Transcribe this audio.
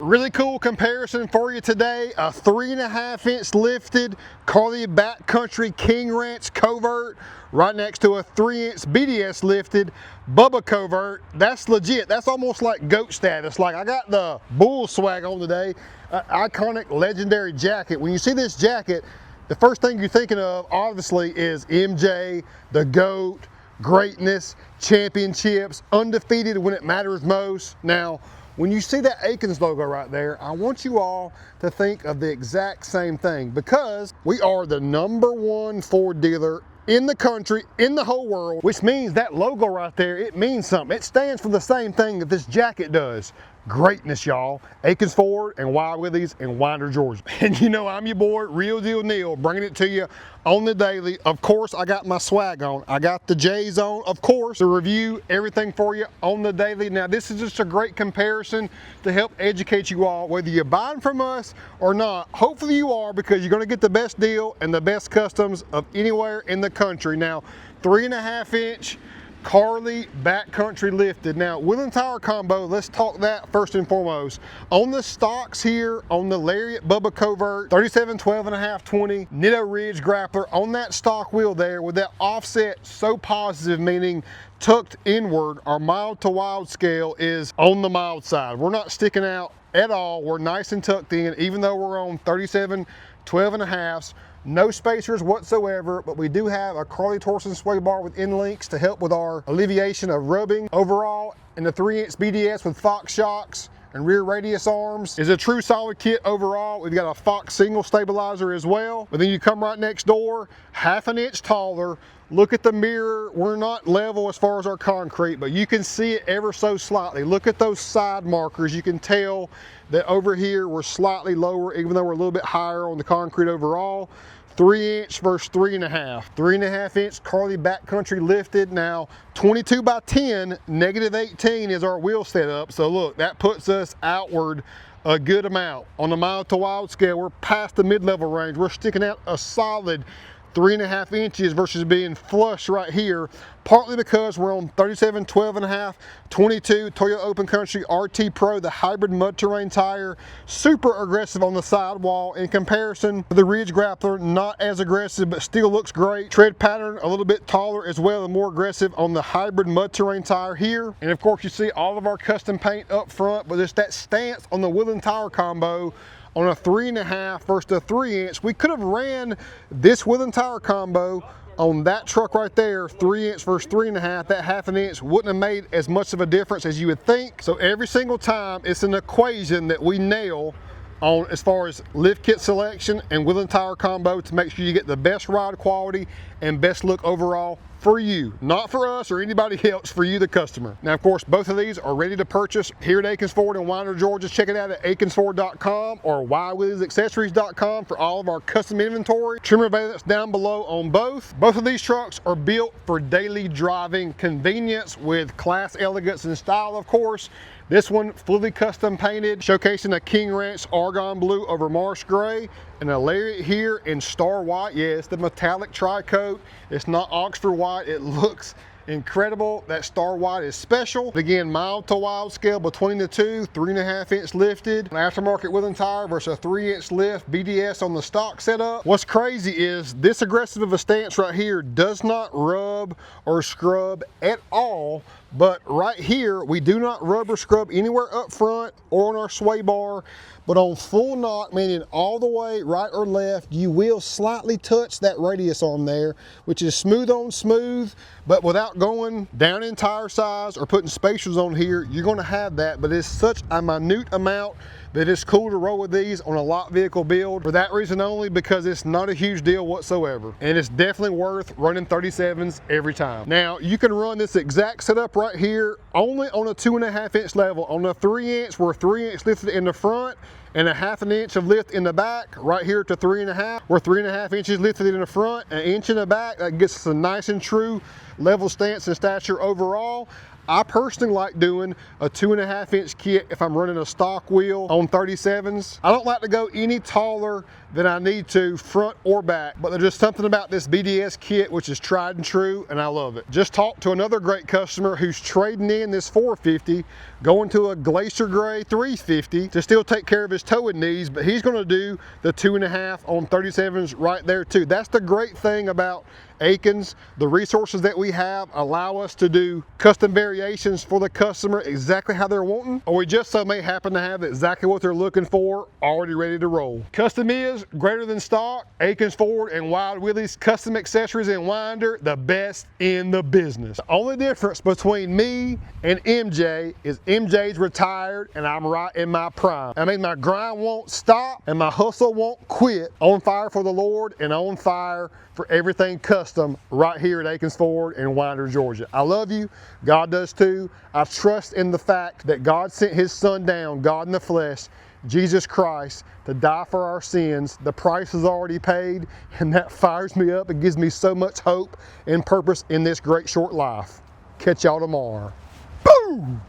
Really cool comparison for you today. A 3.5-inch lifted Carly Backcountry King Ranch Covert right next to a 3-inch BDS lifted Bubba Covert. That's legit. That's almost like GOAT status. Like, I got the bull swag on today. Iconic, legendary jacket. When you see this jacket, the first thing you're thinking of, obviously, is MJ, the GOAT, greatness, championships, undefeated when it matters most. Now, when you see that Akins logo right there, I want you all to think of the exact same thing, because we are the #1 Ford dealer in the country, in the whole world, which means that logo right there, it means something. It stands for the same thing that this jacket does. Greatness, y'all. Akins Ford and Wild Willies in Winder, Georgia. And you know, I'm your boy, Real Deal Neal, bringing it to you on the daily. Of course, I got my swag on. I got the J's on, of course, to review everything for you on the daily. Now, this is just a great comparison to help educate you all, whether you're buying from us or not. Hopefully you are, because you're going to get the best deal and the best customs of anywhere in the country. Now, 3.5-inch Carly Backcountry lifted. Now, wheel and tire combo, let's talk that first and foremost. On the stocks here, on the Lariat Bubba Covert, 37, 12.5, 20, Nitto Ridge grappler, on that stock wheel there with that offset so positive, meaning tucked inward, our mild to wild scale is on the mild side. We're not sticking out at all. We're nice and tucked in, even though we're on 37, 12.5s. No spacers whatsoever, but we do have a Carly torsion sway bar with end links to help with our alleviation of rubbing. Overall, in the 3-inch BDS with Fox shocks and rear radius arms is a true solid kit overall. We've got a Fox single stabilizer as well. But then you come right next door, 1/2 inch taller. Look at the mirror. We're not level as far as our concrete, but you can see it ever so slightly. Look at those side markers. You can tell that over here we're slightly lower, even though we're a little bit higher on the concrete overall. 3-inch versus 3.5. 3.5-inch Carly Backcountry lifted. Now, 22 by 10, -18 is our wheel setup. So look, that puts us outward a good amount. On the mild to wild scale, we're past the mid-level range. We're sticking out a solid 3.5 inches versus being flush right here, partly because we're on 37, 12.5, 22 Toyota Open Country RT Pro, the hybrid mud terrain tire, super aggressive on the sidewall in comparison to the Ridge Grappler, not as aggressive, but still looks great. Tread pattern a little bit taller as well and more aggressive on the hybrid mud terrain tire here. And of course, you see all of our custom paint up front, but it's that stance on the wheel and tire combo. On a 3.5 versus a 3-inch, we could have ran this wheel and tire combo on that truck right there, 3-inch versus 3.5. That 1/2 inch wouldn't have made as much of a difference as you would think. So every single time, it's an equation that we nail on as far as lift kit selection and wheel and tire combo to make sure you get the best ride quality and best look overall for you, not for us or anybody else, for you, the customer. Now, of course, both of these are ready to purchase here at Akins Ford in Winder, Georgia. Check it out at akinsford.com or wildwilliesaccessories.com for all of our custom inventory. Trim available down below on both. Both of these trucks are built for daily driving convenience with class, elegance, and style, of course. This one fully custom painted, showcasing a King Ranch Argon Blue over Marsh Gray, and a Lariat here in Star White. Yeah, it's the metallic tri-coat. It's not Oxford White. It looks incredible. That Star White is special. Again, mild to wild scale between the two, 3.5-inch lifted. An aftermarket wheel and tire versus a 3-inch lift BDS on the stock setup. What's crazy is this aggressive of a stance right here does not rub or scrub at all. But right here, we do not rub or scrub anywhere up front or on our sway bar. But on full knock, meaning all the way right or left, you will slightly touch that radius arm there, which is smooth on smooth, but without going down in tire size or putting spacers on here, you're gonna have that, but it's such a minute amount that it's cool to roll with these on a lot vehicle build for that reason only, because it's not a huge deal whatsoever. And it's definitely worth running 37s every time. Now, you can run this exact setup right here only on a 2.5-inch level. On the 3-inch, we're 3-inch lifted in the front and a 1/2 inch of lift in the back. Right here to 3.5, we're 3.5 inches lifted in the front, an inch in the back. That gets us a nice and true level stance and stature overall. I personally like doing a 2.5 inch kit if I'm running a stock wheel on 37s. I don't like to go any taller than I need to, front or back, but there's just something about this BDS kit which is tried and true, and I love it. Just talked to another great customer who's trading in this 450, going to a Glacier Gray 350 to still take care of his towing needs, but he's gonna do the 2.5 on 37s right there too. That's the great thing about Akins. The resources that we have allow us to do custom variations for the customer exactly how they're wanting, or we just so may happen to have exactly what they're looking for already ready to roll. Custom is greater than stock. Akins Ford and Wild Willies custom accessories and winder, the best in the business. The only difference between me and MJ is MJ's retired and I'm right in my prime. I mean, my grind won't stop and my hustle won't quit. On fire for the Lord and on fire for everything custom right here at Akins Ford in Winder, Georgia. I love you. God does too. I trust in the fact that God sent his son down, God in the flesh, Jesus Christ, to die for our sins. The price is already paid, and that fires me up and gives me so much hope and purpose in this great short life. Catch y'all tomorrow. Boom!